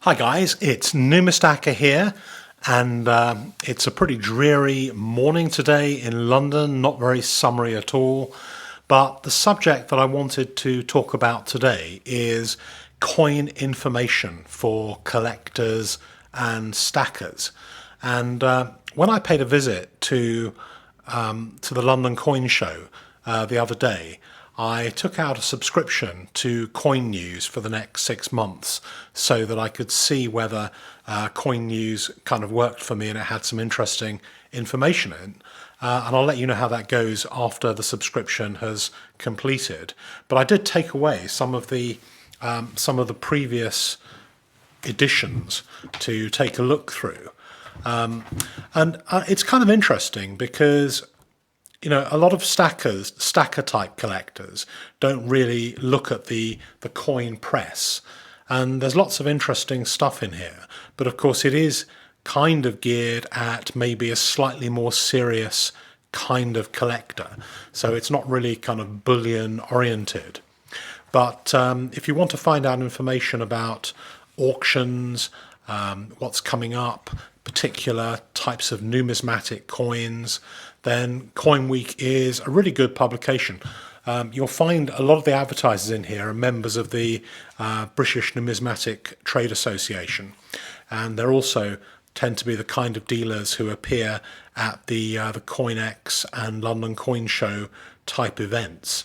Hi guys, it's Numismatic here, and it's a pretty dreary morning today in London, not very summery at all. But the subject that I wanted to talk about today is coin information for collectors and stackers. And when I paid a visit to the London Coin Show the other day, I took out a subscription to Coin News for the next 6 months so that I could see whether Coin News kind of worked for me and it had some interesting information in. And I'll let you know how that goes after the subscription has completed. But I did take away some of the previous editions to take a look through. And it's kind of interesting because a lot of stacker type collectors don't really look at the coin press, and there's lots of interesting stuff in here. But of course, it is kind of geared at maybe a slightly more serious kind of collector. So it's not really kind of bullion oriented. But if you want to find out information about auctions, what's coming up, particular types of numismatic coins, then Coin Week is a really good publication. You'll find a lot of the advertisers in here are members of the British Numismatic Trade Association, and they're also tend to be the kind of dealers who appear at the CoinX and London Coin Show type events.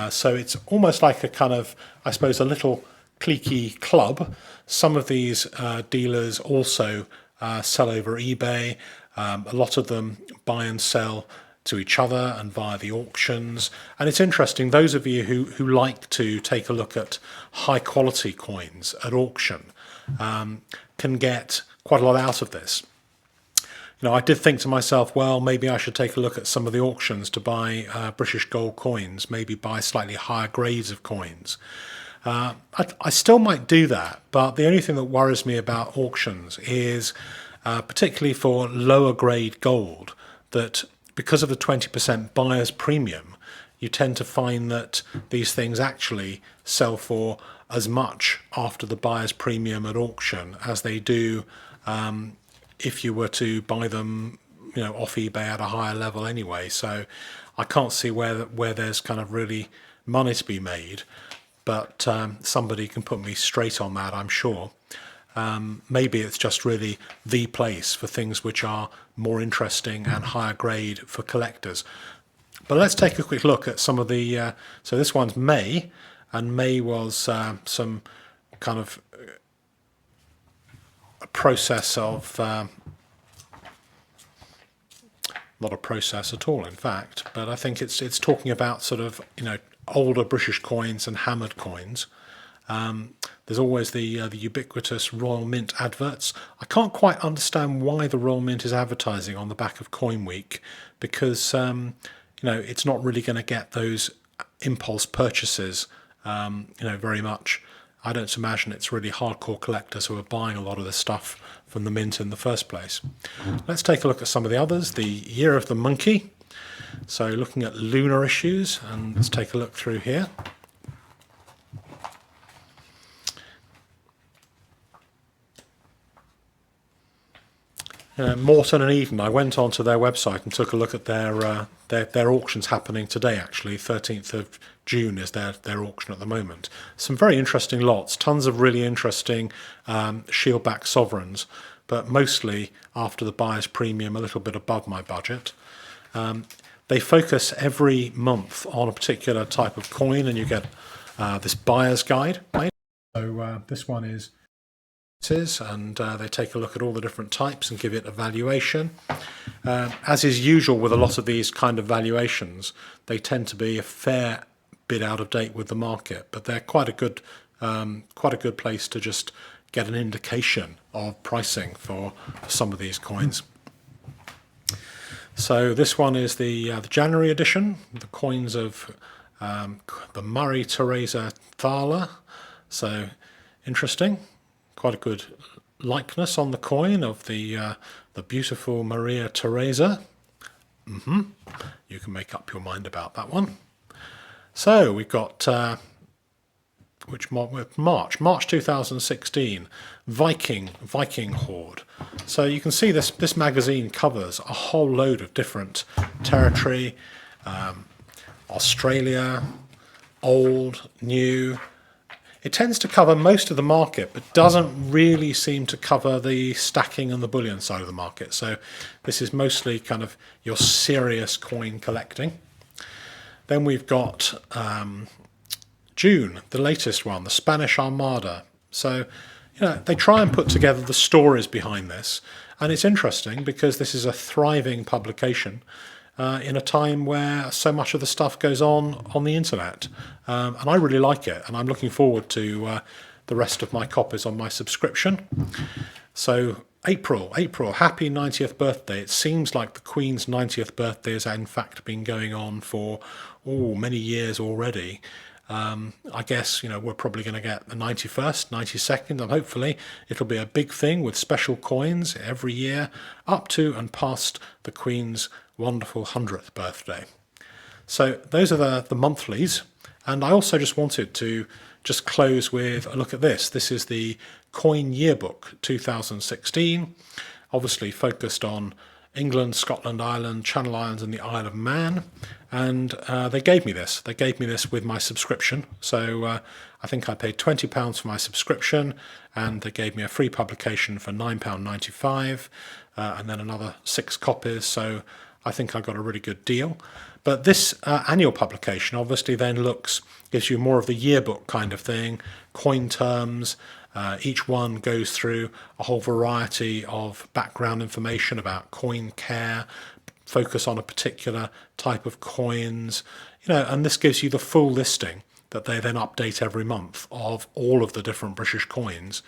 So it's almost like a kind of, I suppose, a little cliquey club. Some of these dealers also sell over eBay. A lot of them buy and sell to each other and via the auctions. And it's interesting, those of you who like to take a look at high quality coins at auction can get quite a lot out of this. I did think to myself, well, maybe I should take a look at some of the auctions to buy British gold coins, maybe buy slightly higher grades of coins. I still might do that, but the only thing that worries me about auctions is, particularly for lower grade gold, that because of the 20% buyer's premium, you tend to find that these things actually sell for as much after the buyer's premium at auction as they do if you were to buy them off eBay at a higher level anyway. So I can't see where there's kind of really money to be made. But somebody can put me straight on that, I'm sure. Maybe it's just really the place for things which are more interesting and higher grade for collectors. But let's take a quick look at some of the... so this one's May, and May was some kind of a process of... not a process at all, in fact, but I think it's talking about sort of, older British coins and hammered coins. There's always the ubiquitous Royal Mint adverts. I can't quite understand why the Royal Mint is advertising on the back of Coin Week, because it's not really going to get those impulse purchases very much. I don't imagine it's really hardcore collectors who are buying a lot of this stuff from the mint in the first place. Let's take a look at some of the others. The Year of the Monkey. So looking at lunar issues, and let's take a look through here. Morton and Eden, I went onto their website and took a look at their auctions happening today, actually. 13th of June is their auction at the moment. Some very interesting lots, tons of really interesting shield-back sovereigns, but mostly after the buyer's premium, a little bit above my budget. They focus every month on a particular type of coin, and you get this buyer's guide. So this one is, and they take a look at all the different types and give it a valuation. As is usual with a lot of these kind of valuations, they tend to be a fair bit out of date with the market, but they're quite a good place to just get an indication of pricing for some of these coins. So this one is the January edition, the coins of the Marie Theresa Thaler. So interesting, quite a good likeness on the coin of the beautiful Maria Theresa. You can make up your mind about that one. So we've got March 2016, Viking Horde. So you can see this magazine covers a whole load of different territory, Australia, old, new. It tends to cover most of the market, but doesn't really seem to cover the stacking and the bullion side of the market. So this is mostly kind of your serious coin collecting. Then we've got June, the latest one, the Spanish Armada. So, they try and put together the stories behind this. And it's interesting because this is a thriving publication in a time where so much of the stuff goes on the internet. And I really like it. And I'm looking forward to the rest of my copies on my subscription. So April, happy 90th birthday. It seems like the Queen's 90th birthday has in fact been going on for many years already. I guess, we're probably going to get the 91st, 92nd, and hopefully it'll be a big thing with special coins every year up to and past the Queen's wonderful 100th birthday. So those are the monthlies. And I also just wanted to just close with a look at this. This is the Coin Yearbook 2016, obviously focused on England, Scotland, Ireland, Channel Islands and the Isle of Man. And they gave me this. They gave me this with my subscription. So I think I paid £20 for my subscription, and they gave me a free publication for £9.95 and then another 6 copies. So I think I got a really good deal. But this annual publication obviously then gives you more of the yearbook kind of thing, coin terms. Each one goes through a whole variety of background information about coin care, focus on a particular type of coins, and this gives you the full listing that they then update every month of all of the different British coins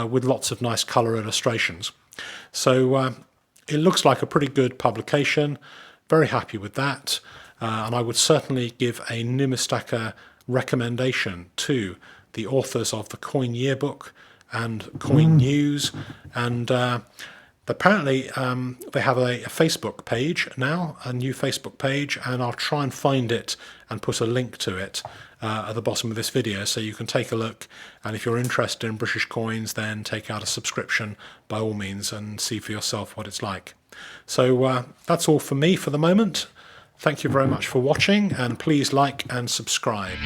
with lots of nice colour illustrations. So it looks like a pretty good publication. Very happy with that. And I would certainly give a Numismatic recommendation to the authors of the Coin Yearbook and Coin News. And apparently they have a Facebook page now, a new Facebook page, and I'll try and find it and put a link to it at the bottom of this video so you can take a look. And if you're interested in British coins, then take out a subscription by all means and see for yourself what it's like. So that's all for me for the moment. Thank you very much for watching, and please like and subscribe.